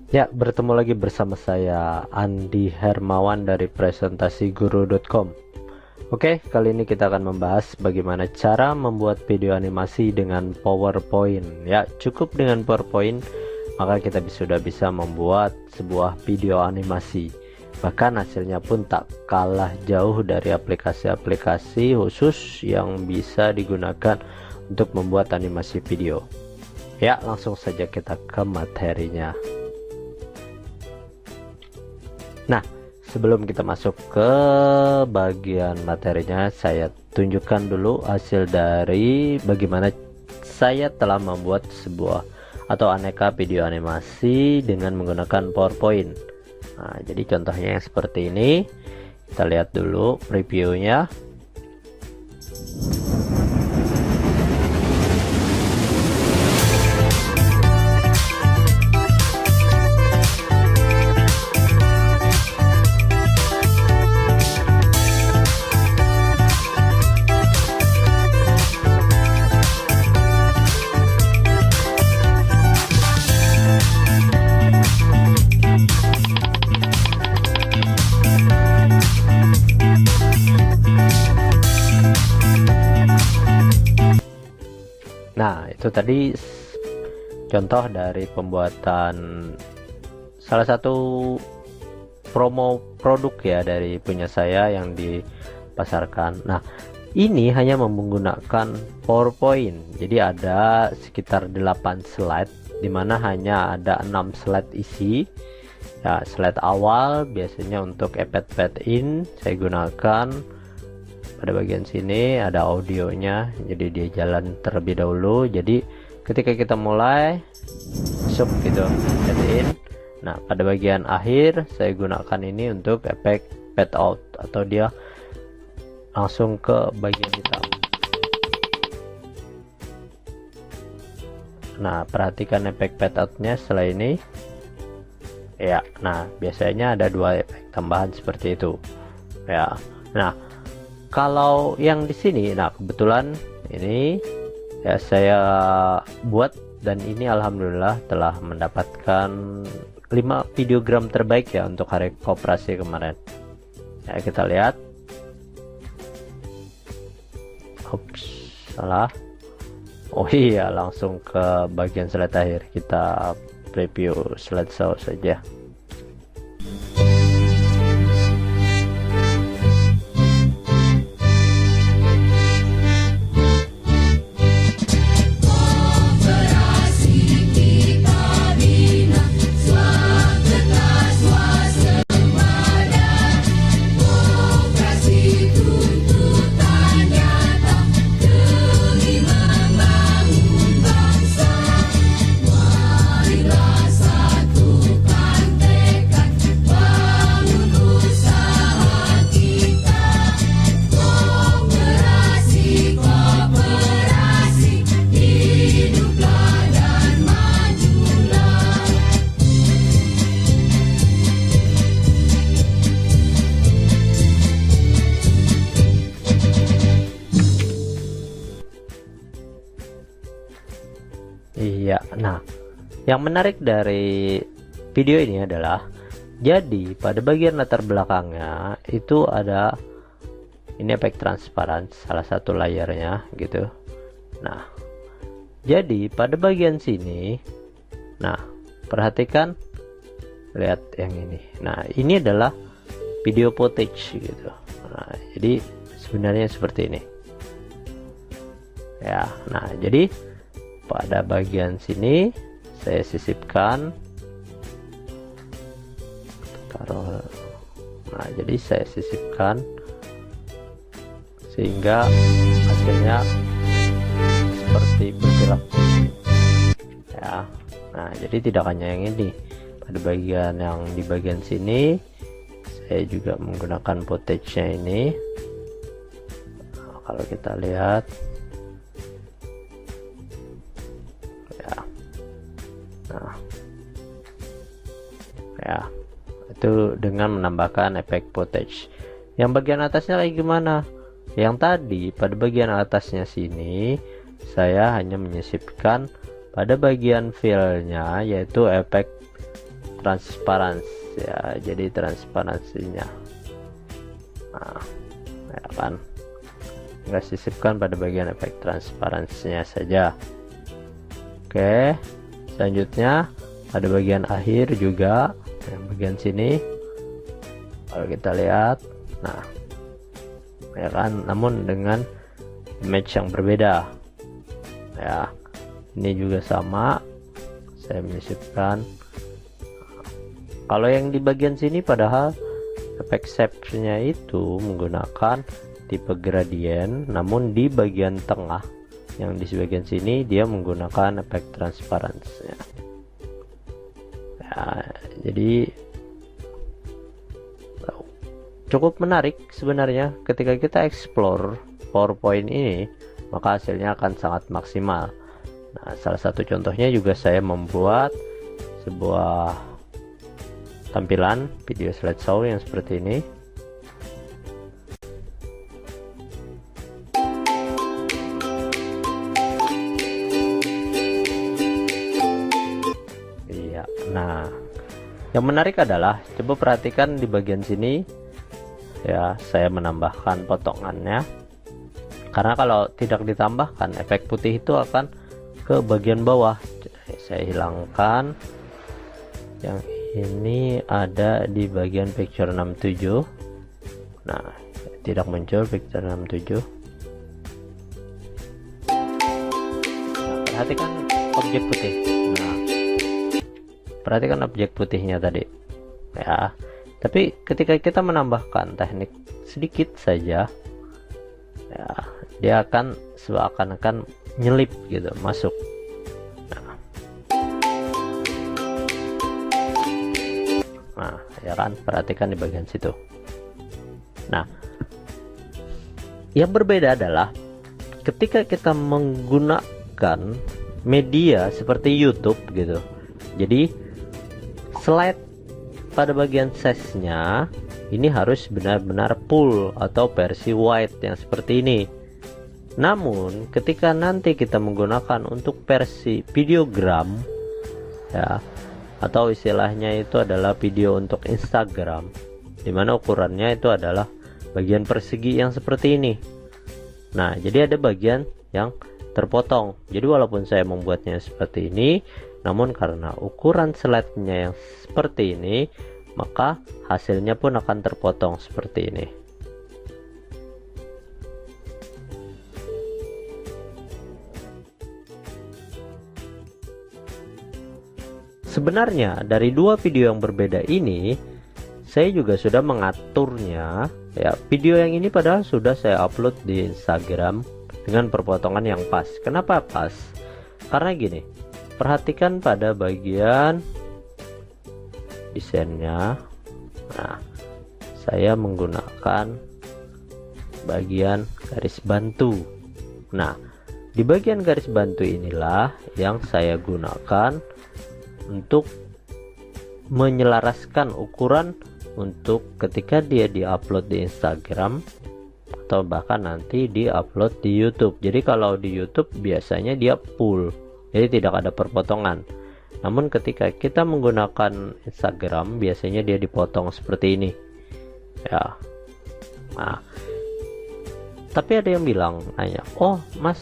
Ya, bertemu lagi bersama saya Andi Hermawan dari presentasiguru.com. Oke, kali ini kita akan membahas bagaimana cara membuat video animasi dengan PowerPoint. Ya, cukup dengan PowerPoint maka kita sudah bisa membuat sebuah video animasi. Bahkan hasilnya pun tak kalah jauh dari aplikasi-aplikasi khusus yang bisa digunakan untuk membuat animasi video. Ya, langsung saja kita ke materinya. Nah, sebelum kita masuk ke bagian materinya, saya tunjukkan dulu hasil dari bagaimana saya telah membuat sebuah atau aneka video animasi dengan menggunakan PowerPoint. Nah, jadi contohnya yang seperti ini. Kita lihat dulu previewnya. Nah, itu tadi contoh dari pembuatan salah satu promo produk ya dari punya saya yang dipasarkan. Nah, ini hanya menggunakan PowerPoint. Jadi ada sekitar 8 slide dimana hanya ada 6 slide isi. Ya, slide awal biasanya untuk pad in saya gunakan. Pada bagian sini ada audionya, jadi dia jalan terlebih dahulu. Jadi ketika kita mulai masuk gitu pad in. Nah, pada bagian akhir saya gunakan ini untuk efek pad out atau dia langsung ke bagian hitam. Nah, perhatikan efek pad outnya setelah ini. Ya, nah biasanya ada dua efek tambahan seperti itu. Ya, nah kalau yang di sini, nah kebetulan ini ya saya buat dan ini alhamdulillah telah mendapatkan 5 videogram terbaik ya untuk hari koperasi kemarin. Ya, kita lihat. Ups, salah. Oh iya, langsung ke bagian slide akhir. Kita preview slideshow saja. Iya, nah yang menarik dari video ini adalah jadi pada bagian latar belakangnya itu ada ini efek transparan salah satu layarnya gitu. Nah, jadi pada bagian sini, nah perhatikan, lihat yang ini. Nah, ini adalah video footage gitu. Nah, jadi sebenarnya seperti ini. Ya, nah jadi pada bagian sini saya sisipkan, taruh. Nah, jadi saya sisipkan sehingga hasilnya seperti bergerak ya. Nah, jadi tidak hanya yang ini, pada bagian yang di bagian sini saya juga menggunakan footage-nya ini. Nah, kalau kita lihat ya, itu dengan menambahkan efek footage. Yang bagian atasnya lagi gimana? Yang tadi pada bagian atasnya sini saya hanya menyisipkan pada bagian filenya, yaitu efek transparansi ya, jadi transparansinya nah ya kan, nggak sisipkan pada bagian efek transparansinya saja. Oke, selanjutnya pada bagian akhir juga yang bagian sini kalau kita lihat, nah ya kan, namun dengan image yang berbeda ya. Ini juga sama, saya menyisipkan. Kalau yang di bagian sini padahal efek shape-nya itu menggunakan tipe gradient, namun di bagian tengah yang di bagian sini dia menggunakan efek transparansi ya. Jadi cukup menarik sebenarnya ketika kita explore PowerPoint ini, maka hasilnya akan sangat maksimal. Nah, salah satu contohnya juga saya membuat sebuah tampilan video slideshow yang seperti ini. Iya, nah yang menarik adalah coba perhatikan di bagian sini ya, saya menambahkan potongannya, karena kalau tidak ditambahkan efek putih itu akan ke bagian bawah. Saya hilangkan yang ini, ada di bagian picture 67. Nah, tidak muncul picture 67. Nah, perhatikan objek putih. Nah, perhatikan objek putihnya tadi ya. Tapi ketika kita menambahkan teknik sedikit saja ya, dia akan seakan-akan nyelip gitu masuk. Nah ya kan, perhatikan di bagian situ. Nah yang berbeda adalah ketika kita menggunakan media seperti YouTube gitu. Jadi slide pada bagian size-nya ini harus benar-benar full atau versi wide yang seperti ini. Namun ketika nanti kita menggunakan untuk versi videogram ya, atau istilahnya itu adalah video untuk Instagram, dimana ukurannya itu adalah bagian persegi yang seperti ini. Nah jadi ada bagian yang terpotong. Jadi walaupun saya membuatnya seperti ini, namun karena ukuran slide-nya yang seperti ini, maka hasilnya pun akan terpotong seperti ini. Sebenarnya dari dua video yang berbeda ini, saya juga sudah mengaturnya ya. Video yang ini padahal sudah saya upload di Instagram dengan perpotongan yang pas. Kenapa pas? Karena gini, perhatikan pada bagian desainnya. Nah, saya menggunakan bagian garis bantu. Nah, di bagian garis bantu inilah yang saya gunakan untuk menyelaraskan ukuran untuk ketika dia diupload di Instagram atau bahkan nanti diupload di YouTube. Jadi kalau di YouTube biasanya dia full, jadi tidak ada perpotongan. Namun ketika kita menggunakan Instagram biasanya dia dipotong seperti ini ya. Nah, tapi ada yang bilang, nanya, oh mas,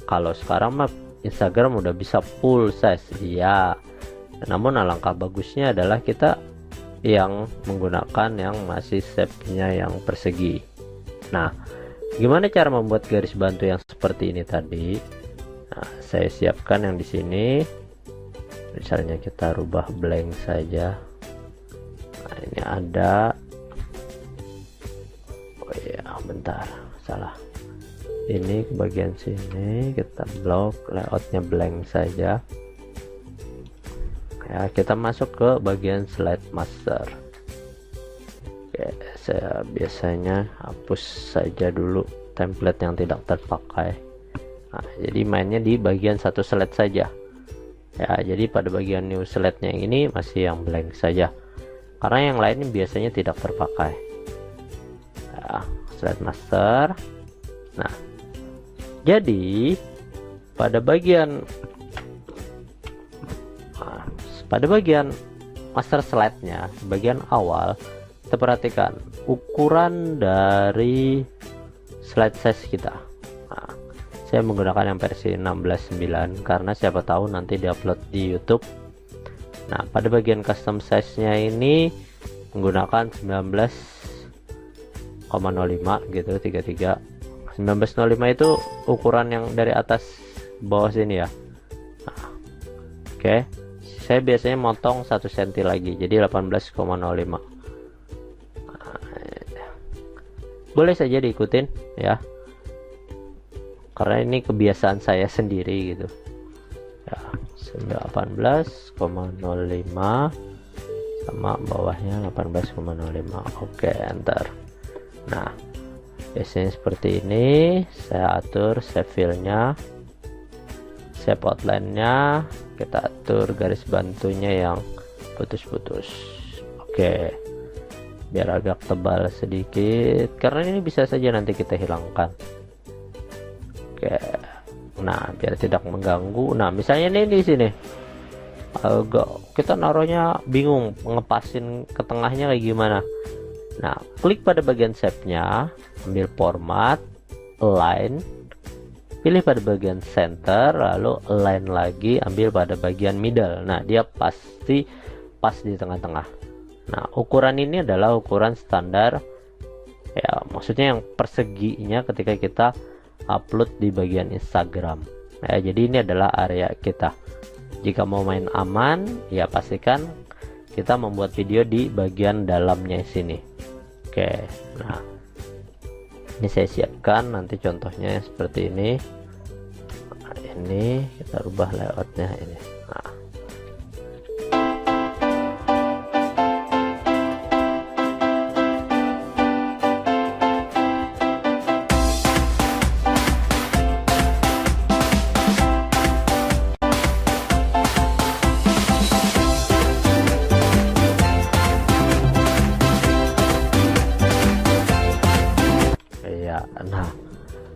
kalau sekarang mah Instagram udah bisa full size. Iya, namun alangkah bagusnya adalah kita yang menggunakan yang masih shape-nya yang persegi. Nah, gimana cara membuat garis bantu yang seperti ini tadi? Nah, saya siapkan yang di sini. Misalnya kita rubah blank saja. Nah, ini ada. Oh ya, bentar, salah. Ini ke bagian sini kita blok, layoutnya blank saja. Ya, kita masuk ke bagian slide master. Oke, saya biasanya hapus saja dulu template yang tidak terpakai. Nah, jadi mainnya di bagian satu slide saja ya. Jadi pada bagian new slide-nya yang ini masih yang blank saja, karena yang lain biasanya tidak terpakai ya. Slide master. Nah, jadi pada bagian master slide-nya bagian awal, kita perhatikan ukuran dari slide size kita. Nah, saya menggunakan yang versi 16:9 karena siapa tahu nanti diupload di YouTube. Nah, pada bagian custom size-nya ini menggunakan 19,05 gitu, 33. 1905 itu ukuran yang dari atas bawah sini ya. Nah, oke. Saya biasanya motong 1 cm lagi, jadi 18,05. Boleh saja diikutin ya, karena ini kebiasaan saya sendiri gitu ya. 18,05 sama bawahnya 18,05. Oke, enter. Nah, biasanya seperti ini. Saya atur shape fill-nya, shape outline-nya, kita atur garis bantunya yang putus-putus. Oke, biar agak tebal sedikit karena ini bisa saja nanti kita hilangkan. Oke, nah biar tidak mengganggu. Nah, misalnya ini di sini agak kita naruhnya bingung ngepasin ke tengahnya kayak gimana. Nah, klik pada bagian shape-nya, ambil format, align, pilih pada bagian center, lalu align lagi, ambil pada bagian middle. Nah, dia pasti pas di tengah-tengah. Nah, ukuran ini adalah ukuran standar ya, maksudnya yang perseginya ketika kita upload di bagian Instagram ya. Jadi ini adalah area kita. Jika mau main aman ya, pastikan kita membuat video di bagian dalamnya sini. Oke, nah ini saya siapkan nanti contohnya seperti ini. Nah, ini kita rubah layoutnya ini. Nah,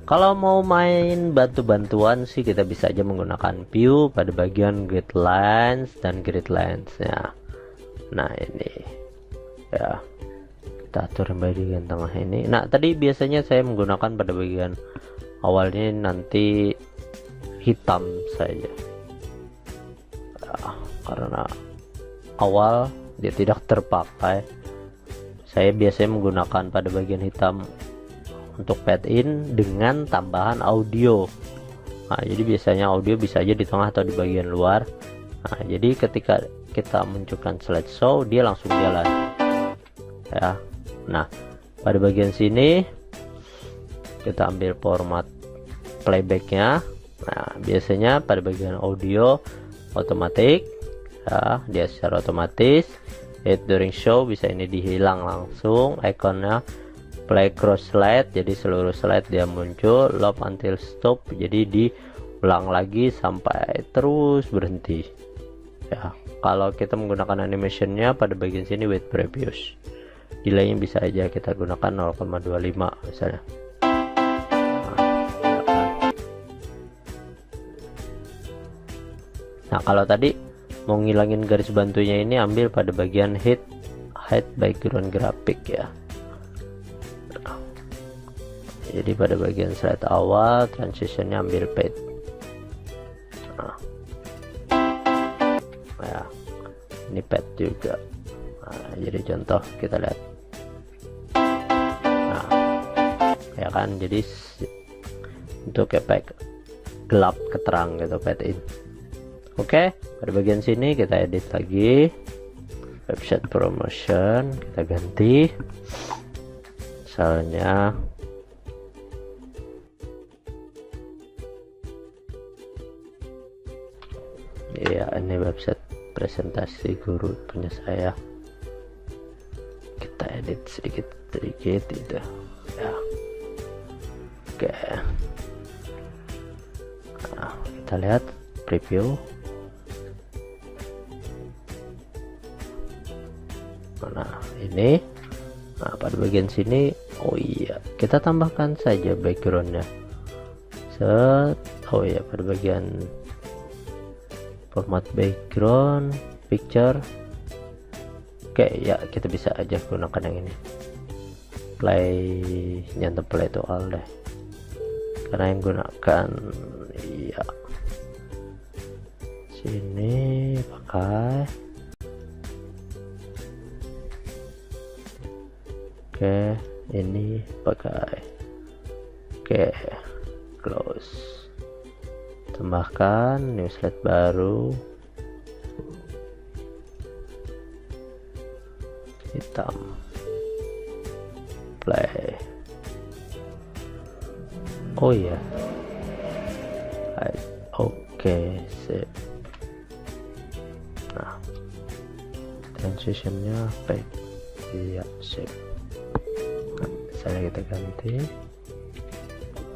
kalau mau main bantu-bantuan sih kita bisa aja menggunakan view pada bagian grid lines dan grid lines ya. Nah, ini ya, kita atur bagian tengah ini. Nah, tadi biasanya saya menggunakan pada bagian awalnya nanti hitam saja ya, karena awal dia tidak terpakai. Saya biasanya menggunakan pada bagian hitam untuk pad in dengan tambahan audio. Nah, jadi biasanya audio bisa aja di tengah atau di bagian luar. Nah, jadi ketika kita munculkan slideshow dia langsung jalan ya. Nah, pada bagian sini kita ambil format playbacknya. Nah, biasanya pada bagian audio otomatis ya, dia secara otomatis hit during show bisa ini dihilang langsung ikonnya. Play cross slide, jadi seluruh slide dia muncul. Loop until stop, jadi diulang lagi sampai terus berhenti ya. Kalau kita menggunakan animationnya pada bagian sini with previous, delaynya bisa aja kita gunakan 0,25 misalnya. Nah, kalau tadi mau ngilangin garis bantunya ini, ambil pada bagian hide background graphic ya. Jadi pada bagian slide awal transitionnya ambil pad. Nah, ya, ini pad juga. Nah, jadi contoh kita lihat. Nah, ya kan, jadi untuk efek gelap ke terang gitu pad in. Oke, pada bagian sini kita edit lagi website promotion, kita ganti misalnya ya, ini website presentasi guru punya saya. Kita edit sedikit gitu ya. Oke, nah, kita lihat preview. Nah, ini pada bagian sini, oh iya, kita tambahkan saja backgroundnya. Oh iya, pada bagian format background picture Oke ya, kita bisa aja gunakan yang ini, play, nyantap play to all deh, karena yang gunakan ya sini pakai. Oke, ini pakai. Oke, close, tambahkan new slide baru, hitam, play. Oh iya, oke, sip. Nah, transitionnya back, iya, sip. Nah, misalnya kita ganti.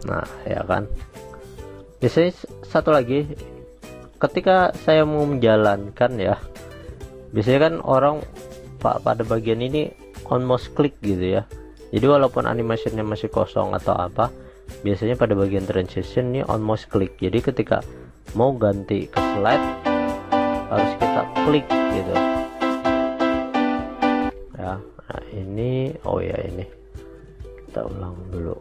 Nah ya kan, biasanya satu lagi, ketika saya mau menjalankan ya, biasanya kan orang pada bagian ini on mouse click gitu ya, jadi walaupun animasinya masih kosong atau apa, biasanya pada bagian transition ini on mouse click, jadi ketika mau ganti ke slide harus kita klik gitu ya. Nah ini, oh ya ini kita ulang dulu.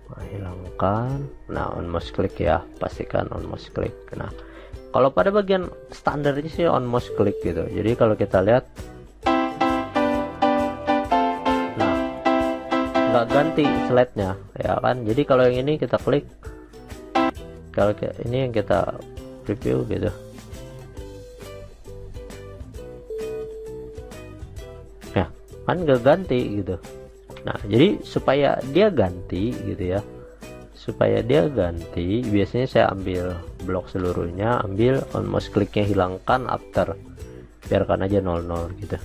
Nah, hilangkan. Nah, on mouse click ya, pastikan on mouse click. Nah, kalau pada bagian standarnya sih on mouse click gitu, jadi kalau kita lihat, nah nggak ganti slide-nya ya kan, jadi kalau yang ini kita klik, kalau ini yang kita preview gitu ya kan, nggak ganti gitu. Nah jadi supaya dia ganti gitu ya, supaya dia ganti, biasanya saya ambil blok seluruhnya, ambil on mouse clicknya, hilangkan after, biarkan aja 00 gitu.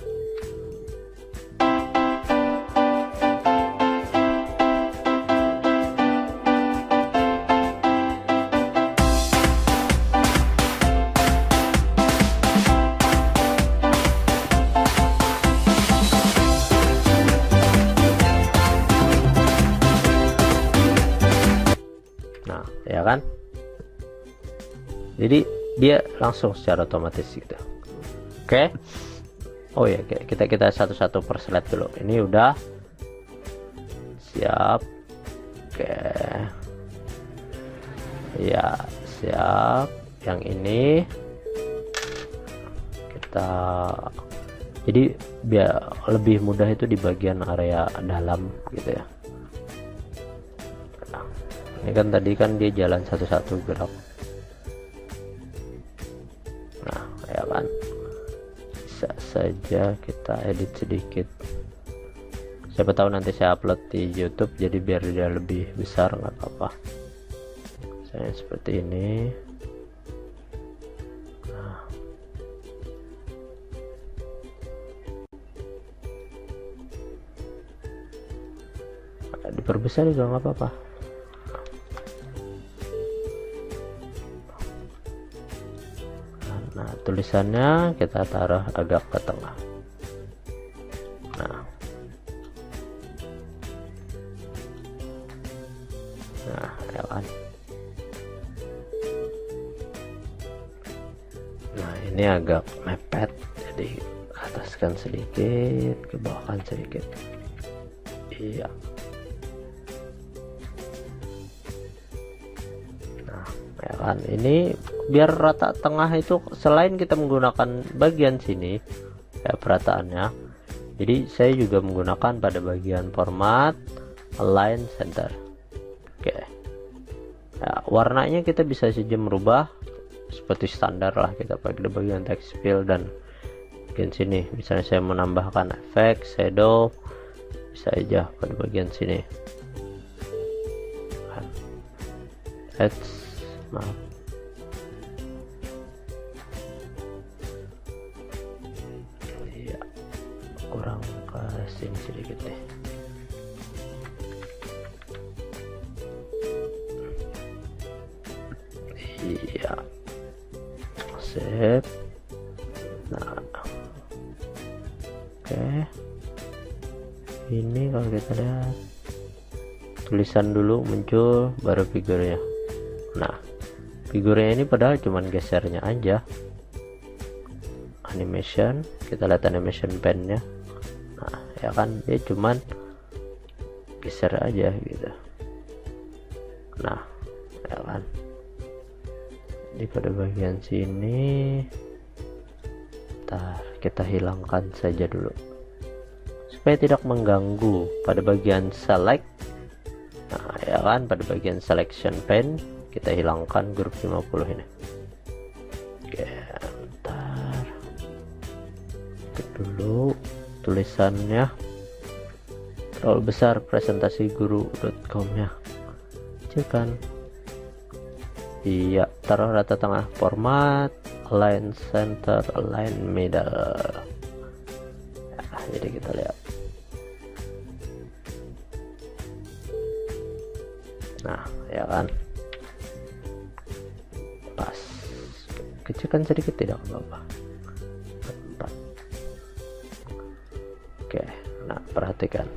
Ya kan, jadi dia langsung secara otomatis gitu. Oke. Oh ya, kita satu-satu per slide dulu. Ini udah siap. Oke ya, siap. Yang ini kita, jadi biar lebih mudah itu di bagian area dalam gitu ya. Ini kan tadi kan dia jalan satu-satu gerak. Nah ya kan, bisa saja kita edit sedikit, siapa tahu nanti saya upload di YouTube, jadi biar dia lebih besar nggak apa-apa. Saya seperti ini. Nah, diperbesar juga nggak apa-apa. Nah tulisannya kita taruh agak ke tengah. Nah ya kan. Nah ini agak mepet, jadi ataskan sedikit, ke bawahkan sedikit. Iya. Nah ya kan, ini biar rata tengah itu, selain kita menggunakan bagian sini ya perataannya, jadi saya juga menggunakan pada bagian format, align, center. Oke ya, warnanya kita bisa saja merubah seperti standar lah, kita pakai di bagian text fill dan bagian sini. Misalnya saya menambahkan efek shadow, bisa aja pada bagian sini. Maaf, iya kurang ke sini sedikit deh. Iya, sip. Nah oke, ini kalau kita lihat tulisan dulu muncul, baru figurnya. Nah figurnya ini padahal cuman gesernya aja. animation, kita lihat animation pen-nya. Nah ya kan, dia cuman geser aja gitu. Nah ya kan, di pada bagian sini kita hilangkan saja dulu supaya tidak mengganggu. Pada bagian select, nah ya kan, pada bagian selection pen kita hilangkan grup 50 ini. Oke, bentar, ketik dulu tulisannya terlalu besar, presentasi guru.com nya kecilkan. Iya, taruh rata tengah, format, align center, align middle. Nah, jadi kita lihat. Nah, ya kan, pas. Kecilkan sedikit tidak apa-apa. Oke, nah perhatikan.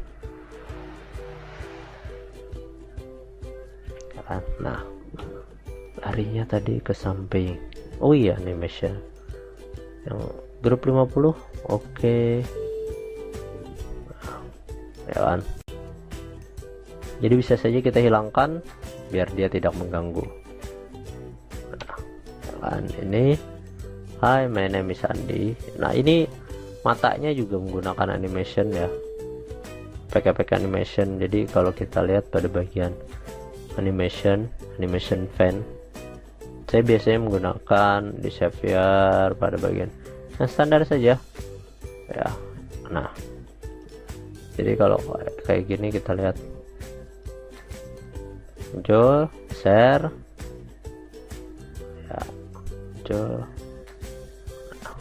Ya kan, nah larinya tadi ke samping. Oh iya, animation yang grup 50. Oke. Nah, ya kan, jadi bisa saja kita hilangkan biar dia tidak mengganggu. Nah, ya kan, ini hi my name is Andi. Nah ini matanya juga menggunakan animation ya, pakai animation. Jadi kalau kita lihat pada bagian animation fan, saya biasanya menggunakan di Xavier pada bagian yang standar saja ya. Nah jadi kalau kayak gini kita lihat muncul, share ya, muncul. Nah,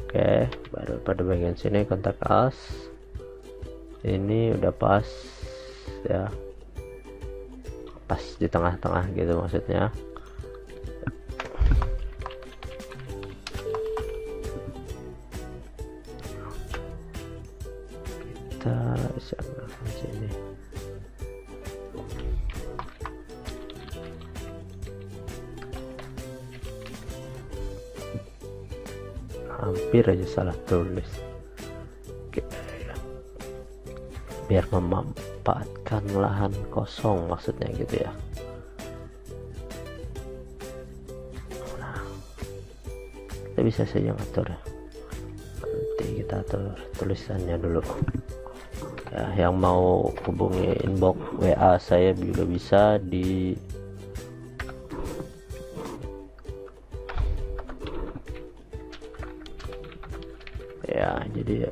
oke, baru pada bagian sini kontak us, ini udah pas ya, pas di tengah-tengah gitu maksudnya. Kita siapkan sini. Hampir aja salah tulis. Oke. Biar memanfaatkan lahan kosong maksudnya gitu ya. Nah, kita bisa saja ngatur. Nanti kita atur tulisannya dulu. Ya, yang mau hubungi inbox WA saya juga bisa di ya. Jadi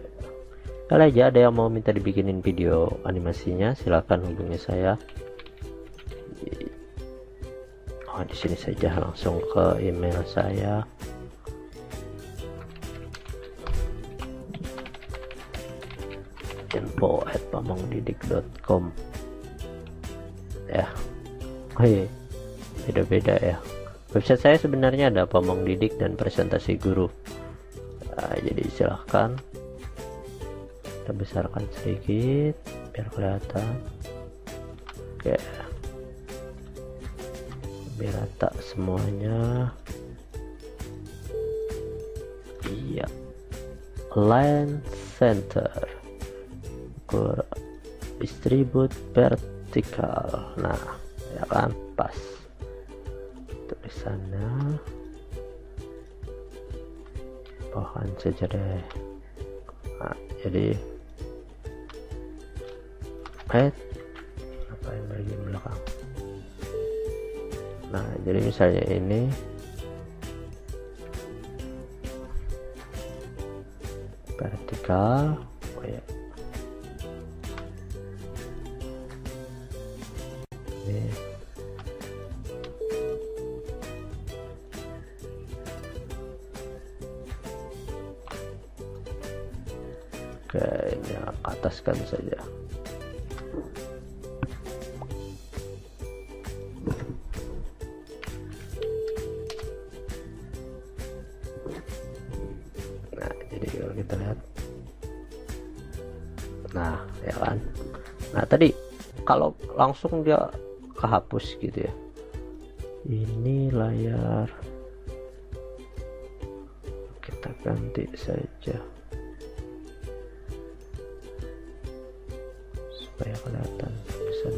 kalau aja ada yang mau minta dibikinin video animasinya, silahkan hubungi saya. Oh, di sini saja langsung ke email saya. info@pamongdidik.com ya. Oh iya, beda-beda ya. Website saya sebenarnya ada Pamong Didik dan Presentasi Guru. Nah, jadi silahkan kita besarkan sedikit biar kelihatan. Oke, biar rata semuanya. Iya, align center, distribute vertikal. Nah ya kan, pas tulisannya bawahan saja deh. Nah, jadi apa yang bagian belakang. Nah jadi misalnya ini vertikal. Oh ya, ini kayaknya ataskan saja. Nah jadi kalau kita lihat, nah ya kan, nah tadi kalau langsung dia kehapus gitu ya. Ini layar, oke, kita ganti saja supaya kelihatan bisa.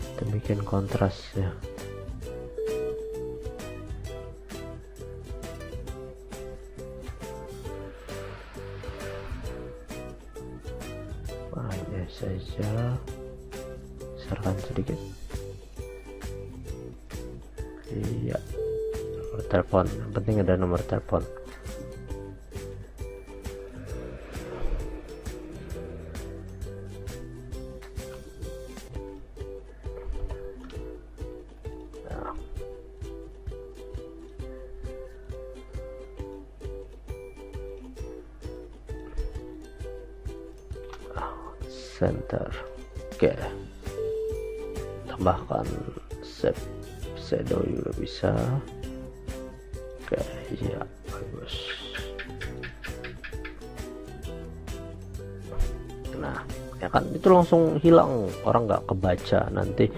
Kita bikin kontrasnya. Hanya saja besarkan sedikit. Iya, nomor telepon, yang penting ada nomor telepon. Center. Oke, tambahkan shadow juga bisa. Oke, iya bagus. Nah ya kan, itu langsung hilang, orang nggak kebaca. Nanti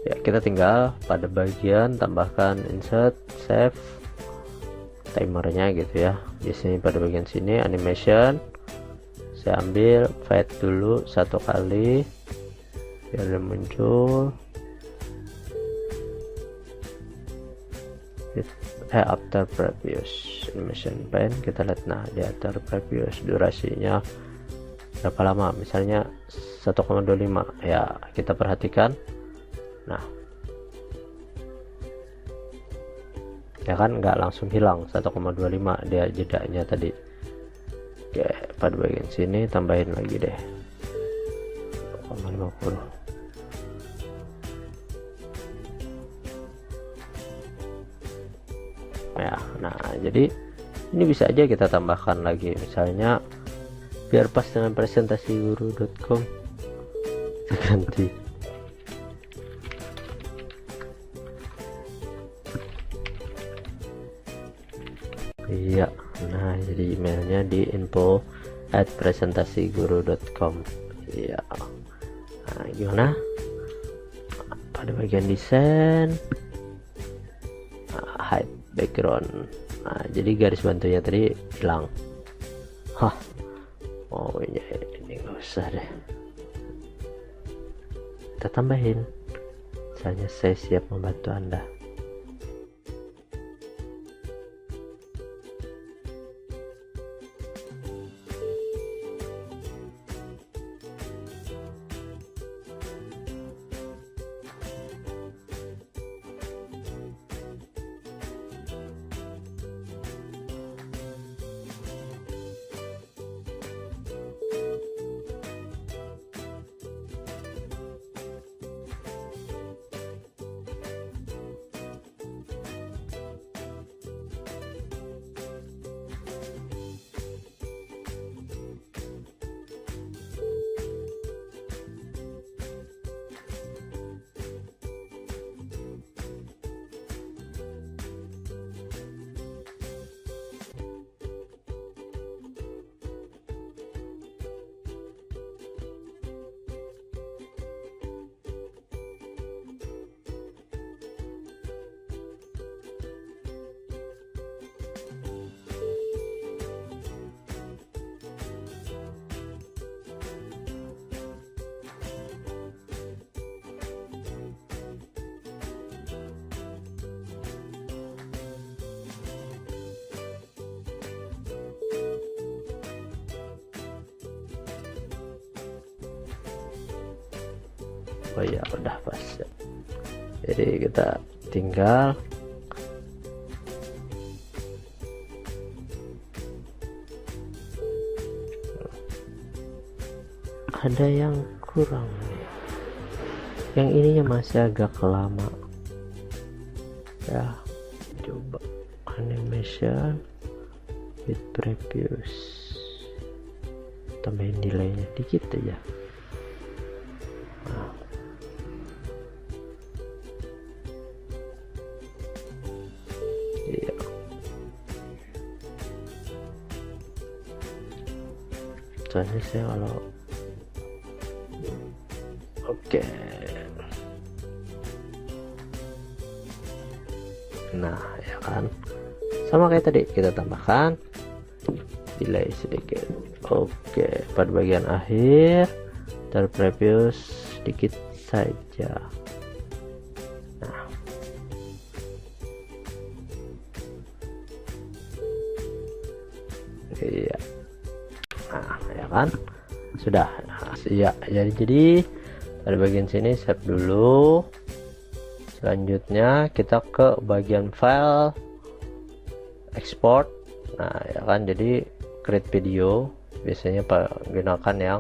ya kita tinggal pada bagian tambahkan insert, save timernya gitu ya. Biasanya pada bagian sini animation, saya ambil fade dulu 1 kali biar dia muncul. After previous animation pen, kita lihat. Nah di after previous durasinya berapa lama, misalnya 1,25 ya, kita perhatikan. Nah ya kan nggak langsung hilang 1,25 dia jedanya tadi. Oke, pada bagian sini tambahin lagi deh 0,50. Ya, nah jadi ini bisa aja kita tambahkan lagi, misalnya biar pas dengan presentasi guru.com kita ganti. Iya, nah jadi emailnya di info@presentasiguru.com. Iya, nah gimana pada bagian desain, hide background. Nah jadi garis bantunya tadi hilang. Hah, oh iya, ini nggak usah deh, kita tambahin misalnya saya siap membantu Anda. Oh ya udah pas ya. Jadi kita tinggal ada yang kurang nih, yang ininya masih agak lama ya. Coba animation with previous, tambahin delaynya dikit aja. Nah. Iya. susah nih saya kalau oke. Nah ya kan, sama kayak tadi, kita tambahkan delay sedikit. Oke, pada bagian akhir preview sedikit saja. Nah, iya. Nah ya kan, sudah. Nah, ya jadi pada bagian sini save dulu. Selanjutnya kita ke bagian file export. Nah ya kan, jadi create video biasanya gunakan yang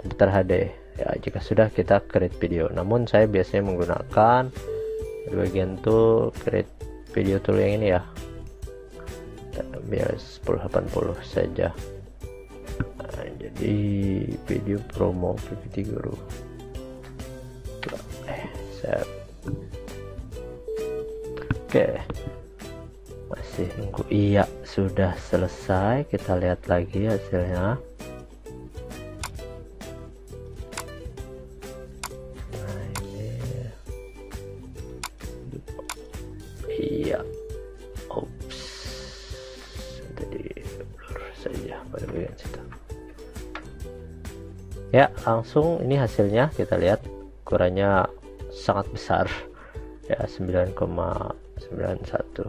komputer HD ya. Jika sudah, kita create video, namun saya biasanya menggunakan bagian tool create video tool yang ini ya, biar 1080 saja. Nah, jadi video promo PPT Guru. Save. Oke, masih nunggu. Iya, sudah selesai. Kita lihat lagi hasilnya. Nah ini, iya, ops, tadi blur saja pada bagian situ. Ya, langsung ini hasilnya kita lihat. Ukurannya sangat besar ya, 9,91.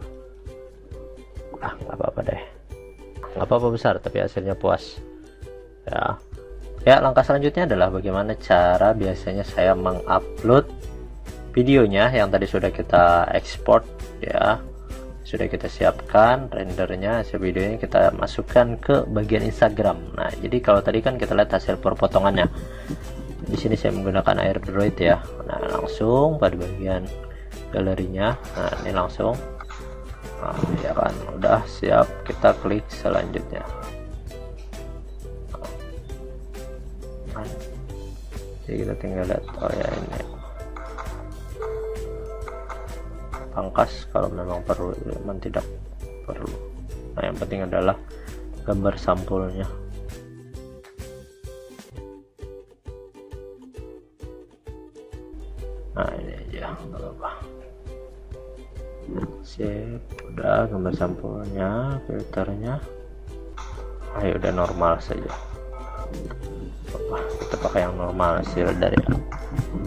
Nggak apa-apa deh, nggak apa-apa besar, tapi hasilnya puas ya. Langkah selanjutnya adalah bagaimana cara biasanya saya mengupload videonya yang tadi sudah kita ekspor ya, sudah kita siapkan rendernya. Hasil videonya kita masukkan ke bagian Instagram. Nah jadi kalau tadi kan kita lihat hasil perpotongannya, di sini saya menggunakan AirDroid ya. Nah langsung pada bagian galerinya, nah ini langsung. Nah, ya kan, udah siap, kita klik selanjutnya. Nah, jadi kita tinggal lihat, oh ya ini pangkas kalau memang perlu, memang tidak perlu. Nah yang penting adalah gambar sampulnya. Nah ini aja, nggak apa-apa. Sip, udah gambar sampulnya, filternya ayo udah normal saja. Kita pakai yang normal hasil dari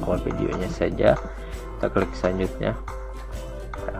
awal videonya saja. Kita klik selanjutnya ya.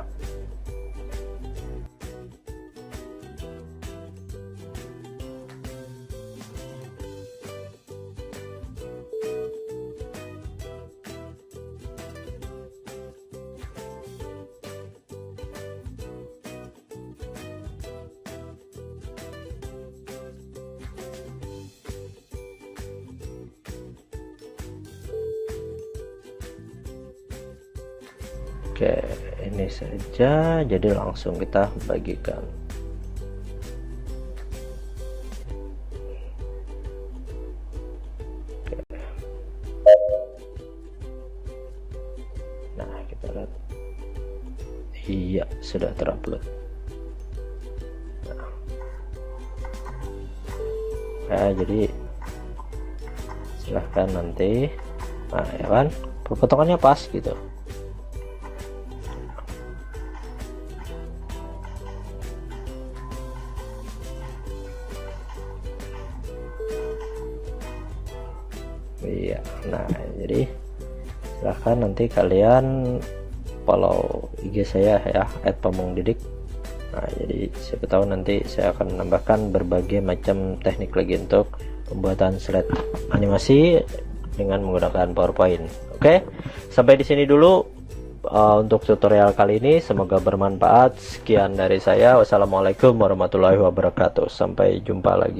Oke, ini saja, jadi langsung kita bagikan. Oke. Nah kita lihat, iya sudah terupload. Nah. Ya jadi silahkan nanti, nah ya kan, potongannya pas gitu. Iya, nah jadi silahkan nanti kalian follow IG saya ya, @pamungdidik. Nah jadi siapa tahu nanti saya akan menambahkan berbagai macam teknik lagi untuk pembuatan slide animasi dengan menggunakan PowerPoint. Oke, sampai di sini dulu untuk tutorial kali ini, semoga bermanfaat. Sekian dari saya, wassalamualaikum warahmatullahi wabarakatuh, sampai jumpa lagi.